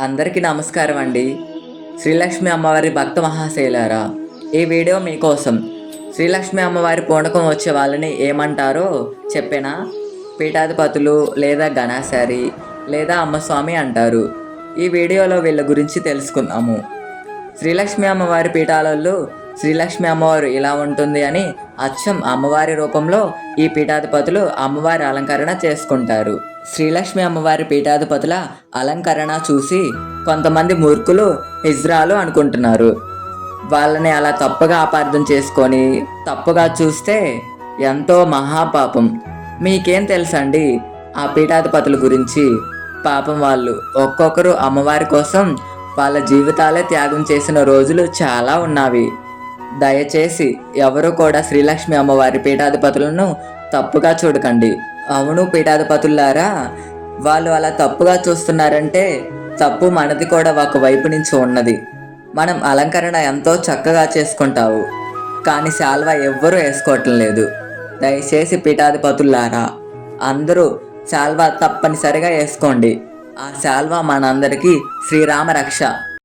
అందరికీ నమస్కారం అండి. శ్రీలక్ష్మి అమ్మవారి భక్త మహాశైలారా, ఈ వీడియో మీకోసం. శ్రీలక్ష్మి అమ్మవారి పూనకం వచ్చే వాళ్ళని ఏమంటారో చెప్పేనా? పీఠాధిపతులు లేదా గణాచారి లేదా అమ్మస్వామి అంటారు. ఈ వీడియోలో వీళ్ళ గురించి తెలుసుకుందాము. శ్రీలక్ష్మి అమ్మవారి పీఠాలలో శ్రీలక్ష్మి అమ్మవారు ఇలా ఉంటుంది అని అచ్చం అమ్మవారి రూపంలో ఈ పీఠాధిపతులు అమ్మవారి అలంకరణ చేసుకుంటారు. శ్రీలక్ష్మి అమ్మవారి పీఠాధిపతుల అలంకరణ చూసి కొంతమంది మూర్ఖులు హిజ్రాలు అనుకుంటున్నారు. వాళ్ళని అలా తప్పుగా అపార్థం చేసుకొని తప్పుగా చూస్తే ఎంతో మహాపాపం. మీకేం తెలుసండి ఆ పీఠాధిపతుల గురించి? పాపం వాళ్ళు ఒక్కొక్కరు అమ్మవారి కోసం వాళ్ళ జీవితాలే త్యాగం చేసిన రోజులు చాలా ఉన్నవి. దయచేసి ఎవరు కూడా శ్రీలక్ష్మి అమ్మవారి పీఠాధిపతులను తప్పుగా చూడకండి. అవును పీఠాధిపతులారా, వాళ్ళు అలా తప్పుగా చూస్తున్నారంటే తప్పు మనది కూడా ఒక వైపు నుంచి ఉన్నది. మనం అలంకరణ ఎంతో చక్కగా చేసుకుంటావు, కానీ శాల్వా ఎవ్వరూ వేసుకోవటం లేదు. దయచేసి పీఠాధిపతులారా అందరూ శాల్వా తప్పనిసరిగా వేసుకోండి. ఆ శాల్వా మనందరికీ శ్రీరామ రక్ష.